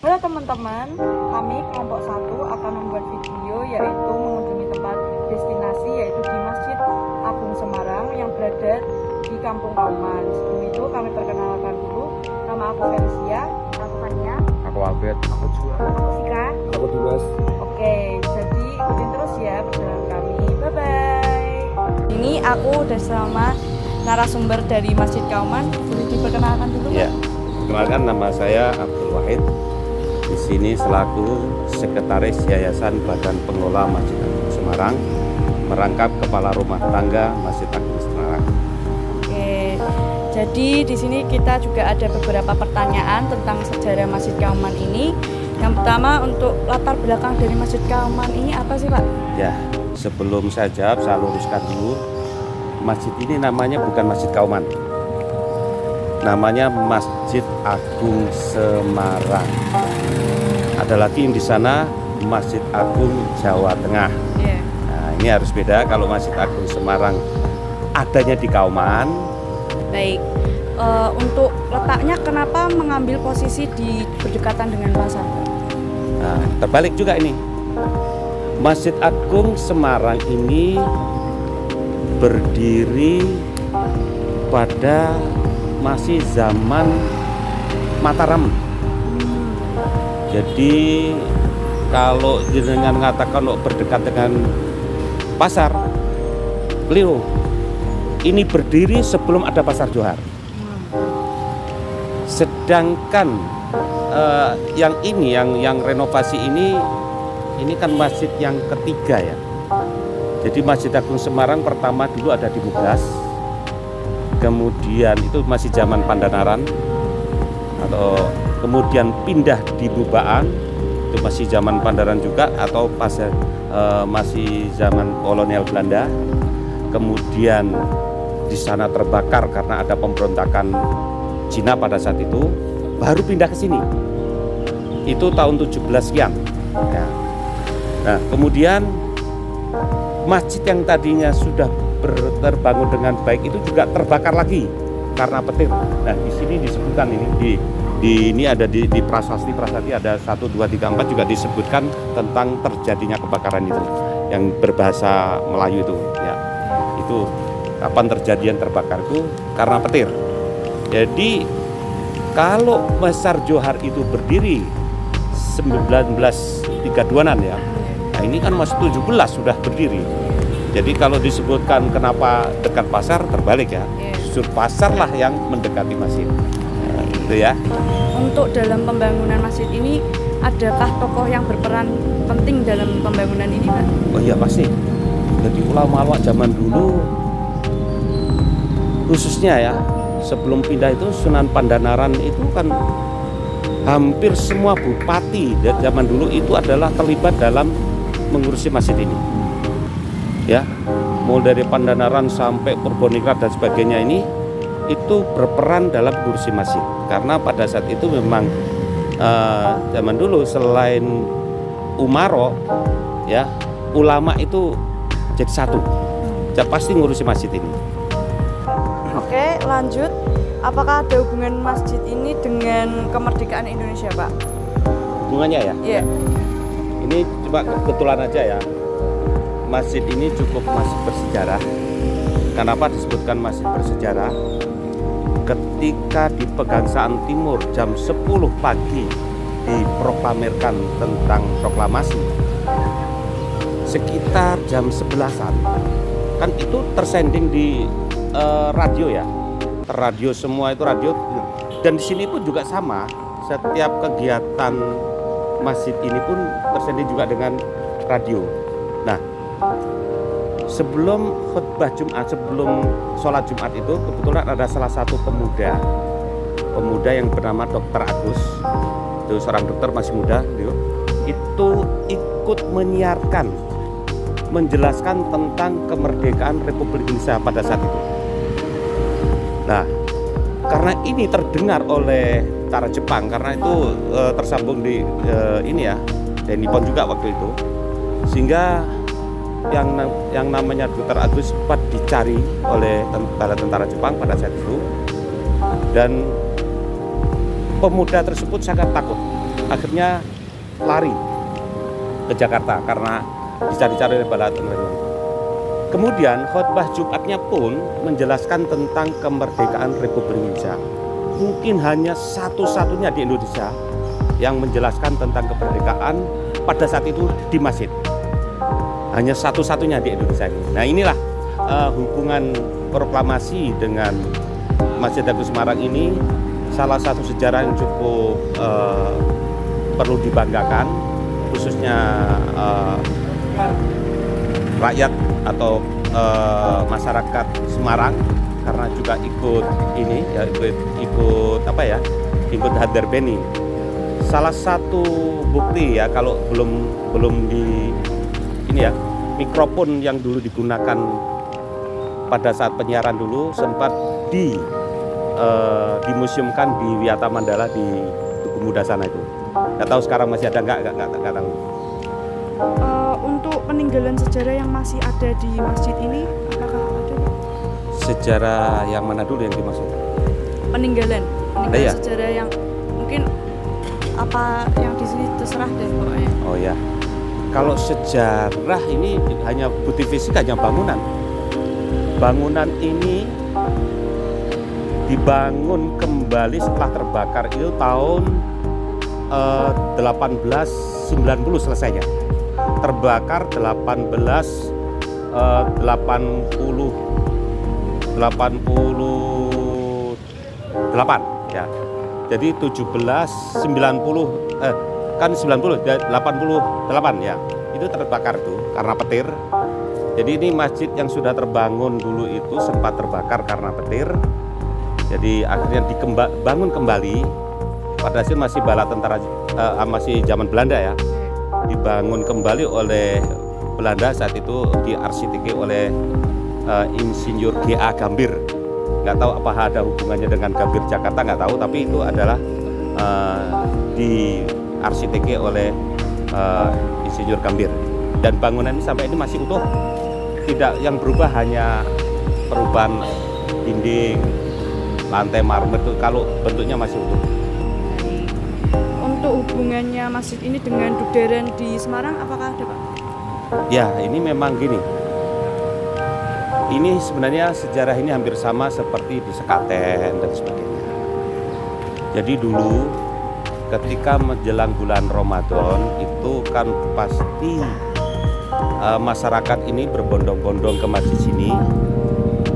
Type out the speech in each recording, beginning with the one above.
Halo teman-teman, kami kelompok 1 akan membuat video yaitu mengunjungi tempat destinasi yaitu di Masjid Agung Semarang yang berada di Kampung Kauman. Sebelum itu kami perkenalkan dulu, nama aku Felicia, aku Fania, Aku Albert, aku Jual, aku Sika, aku Dimas. Oke, jadi ikutin terus ya perjalanan kami. Bye bye. Ini aku udah sama narasumber dari Masjid Kauman. Boleh diperkenalkan dulu? Ya, kenalkan nama saya Abdul Wahid. Di sini selaku Sekretaris Yayasan Badan Pengelola Masjid Agung Semarang, merangkap Kepala Rumah Tangga Masjid Agung Semarang. Oke, jadi di sini kita juga ada beberapa pertanyaan tentang sejarah Masjid Kauman ini. Yang pertama, untuk latar belakang dari Masjid Kauman ini apa sih, Pak? Ya, sebelum saya jawab, saya luruskan dulu. Masjid ini namanya bukan Masjid Kauman. Namanya Masjid Agung Semarang. Ada lagi yang di sana Masjid Agung Jawa Tengah. Yeah. Nah, ini harus beda. Kalau Masjid Agung Semarang adanya di Kauman. Baik. Untuk letaknya kenapa mengambil posisi di berdekatan dengan pasar? Nah, terbalik juga ini. Masjid Agung Semarang ini berdiri pada masih zaman Mataram. Jadi kalau jenengan mengatakan berdekat dengan pasar, keliru. Ini berdiri sebelum ada pasar Johar. Sedangkan yang ini, yang renovasi ini kan masjid yang ketiga ya. Jadi Masjid Agung Semarang pertama dulu ada di Bugras. Kemudian itu masih zaman Pandanaran, atau kemudian pindah di Bubaan, itu masih zaman Pandanaran juga, atau pas masih zaman kolonial Belanda. Kemudian di sana terbakar karena ada pemberontakan Cina pada saat itu, baru pindah ke sini. Itu tahun 17 sekian. Ya. Nah, kemudian masjid yang tadinya sudah terbangun dengan baik itu juga terbakar lagi karena petir. Nah, di sini disebutkan ini ini ada di prasasti ada 1, 2, 3, 4 juga disebutkan tentang terjadinya kebakaran itu yang berbahasa Melayu itu ya. Itu kapan terjadian terbakar itu karena petir. Jadi kalau Pasar Johar itu berdiri 1932-an ya. Nah, ini kan masih 17 sudah berdiri. Jadi kalau disebutkan kenapa dekat pasar, terbalik ya. Justru pasar lah yang mendekati masjid. Nah, gitu ya. Untuk dalam pembangunan masjid ini, adakah tokoh yang berperan penting dalam pembangunan ini, Pak? Oh iya pasti. Jadi ulama-ulama zaman dulu, khususnya ya, sebelum pindah itu Sunan Pandanaran itu kan hampir semua bupati zaman dulu itu adalah terlibat dalam mengurusi masjid ini. Ya, mulai dari Pandanaran sampai Purbalingga dan sebagainya ini itu berperan dalam mengurusi masjid. Karena pada saat itu memang zaman dulu selain umaro, ya ulama itu jadi satu, jadi pasti ngurusi masjid ini. Oke, lanjut. Apakah ada hubungan masjid ini dengan kemerdekaan Indonesia, Pak? Hubungannya ya? Iya. Ini cuma kebetulan aja ya. Masjid ini cukup masjid bersejarah. Kenapa disebutkan masjid bersejarah? Ketika di Pegangsaan Timur jam 10 pagi diproklamirkan tentang proklamasi, sekitar jam 11-an kan itu tersending di radio ya. Radio semua itu radio. Dan di sini pun juga sama. Setiap kegiatan masjid ini pun tersending juga dengan radio. Nah, sebelum khutbah Jumat, sebelum sholat Jumat itu kebetulan ada salah satu pemuda yang bernama Dr. Agus, itu seorang dokter masih muda, itu ikut menyiarkan, menjelaskan tentang kemerdekaan Republik Indonesia pada saat itu. Nah, karena ini terdengar oleh tentara Jepang, karena itu tersambung di ini ya, dan Nippon juga waktu itu, sehingga yang namanya Dr. Agus sempat dicari oleh tentara Jepang pada saat itu, dan pemuda tersebut sangat takut akhirnya lari ke Jakarta karena dicari-cari oleh Bala Tenggara. Kemudian khotbah Jumatnya pun menjelaskan tentang kemerdekaan Republik Indonesia. Mungkin hanya satu-satunya di Indonesia yang menjelaskan tentang kemerdekaan pada saat itu di masjid. Hanya satu-satunya di Indonesia ini. Nah inilah hubungan proklamasi dengan Masjid Agung Semarang ini salah satu sejarah yang cukup perlu dibanggakan, khususnya rakyat atau masyarakat Semarang, karena juga ikut ini ya, ikut apa ya, ikut hadir beni. Salah satu bukti ya, kalau belum di ini ya, mikrofon yang dulu digunakan pada saat penyiaran dulu sempat dimuseumkan di Wiyata Mandala di Tugu Muda sana itu. Nggak tahu sekarang masih ada nggak tahu. Untuk peninggalan sejarah yang masih ada di masjid ini, apakah ada? Sejarah yang mana dulu yang dimaksud? Peninggalan Iya. sejarah yang mungkin apa yang di sini terserah deh pokoknya. Oh ya, kalau sejarah ini hanya bukti fisik, hanya bangunan. Bangunan ini dibangun kembali setelah terbakar itu tahun 1890 selesainya. Terbakar 1888 ya. Jadi 1790 kan 90 88 ya. Itu terbakar tuh karena petir. Jadi ini masjid yang sudah terbangun dulu itu sempat terbakar karena petir. Jadi akhirnya dibangun kembali. Pada hasil masih bala tentara, masih zaman Belanda ya. Dibangun kembali oleh Belanda saat itu, diarsiteki oleh Insinyur G.A. Gambir. Nggak tahu apa ada hubungannya dengan Gambir Jakarta, nggak tahu, tapi itu adalah diarsiteki oleh Insinyur Gambir. Dan bangunan ini sampai ini masih utuh. Tidak, yang berubah hanya perubahan dinding, lantai marmer itu, kalau bentuknya masih utuh. Untuk hubungannya masjid ini dengan Dugderen di Semarang, apakah ada Pak? Ya, ini memang gini. Ini sebenarnya sejarah ini hampir sama seperti di Sekaten dan sebagainya. Jadi dulu ketika menjelang bulan Ramadan itu kan pasti masyarakat ini berbondong-bondong ke masjid sini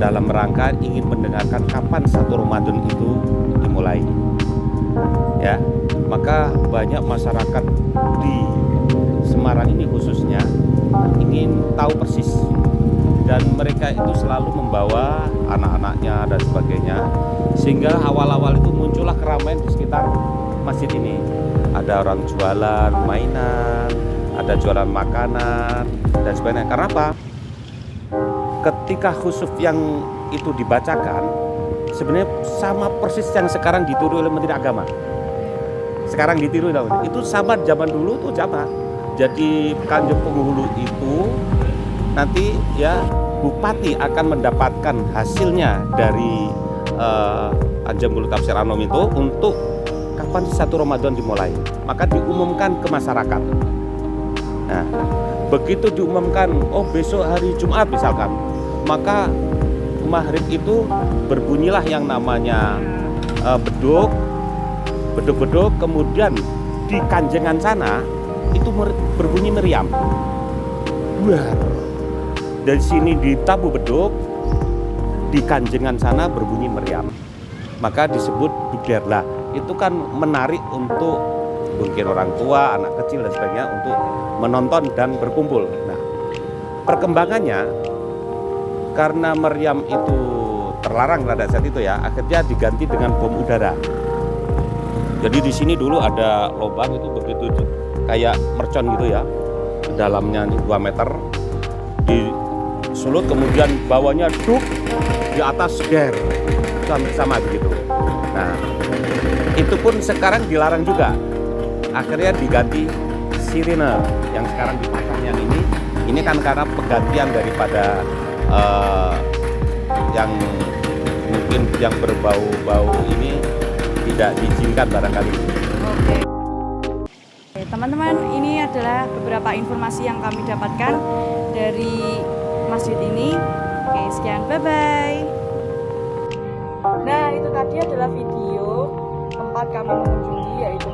dalam rangka ingin mendengarkan kapan satu Ramadan itu dimulai. Ya, maka banyak masyarakat di Semarang ini khususnya ingin tahu persis, dan mereka itu selalu membawa anak-anaknya dan sebagainya, sehingga awal-awal itu muncullah keramaian di sekitar masjid ini. Ada orang jualan mainan, ada jualan makanan dan sebagainya. Karena apa? Ketika khusuf yang itu dibacakan, sebenarnya sama persis yang sekarang ditiru oleh Menteri Agama. Sekarang ditiru itu sama zaman dulu tuh sama. Jadi Kanjeng Penghulu itu nanti ya bupati akan mendapatkan hasilnya dari Anjing Mulut Tafsir Anom itu untuk kapan satu Ramadan dimulai. Maka diumumkan ke masyarakat. Nah, begitu diumumkan, oh besok hari Jumat misalkan, maka maghrib itu berbunyilah yang namanya beduk, kemudian di Kanjengan sana itu berbunyi meriam. Wah, dari sini ditabuh beduk, di Kanjengan sana berbunyi meriam. Maka disebut Dugder. Lah, itu kan menarik untuk mungkin orang tua, anak kecil dan sebagainya untuk menonton dan berkumpul. Nah, perkembangannya karena meriam itu terlarang pada saat itu ya, akhirnya diganti dengan bom udara. Jadi di sini dulu ada lubang itu begitu kayak mercon gitu ya, dalamnya 2 meter, disulut kemudian bawahnya duk, di atas ger, sama begitu. Nah, itu pun sekarang dilarang juga. Akhirnya diganti sirine yang sekarang dipasang yang ini. Ini kan karena penggantian daripada yang mungkin yang berbau-bau ini tidak diizinkan barangkali. teman-teman, ini adalah beberapa informasi yang kami dapatkan dari masjid ini. Oke, sekian, bye-bye. Nah, itu tadi adalah video tempat kami mengunjungi, yaitu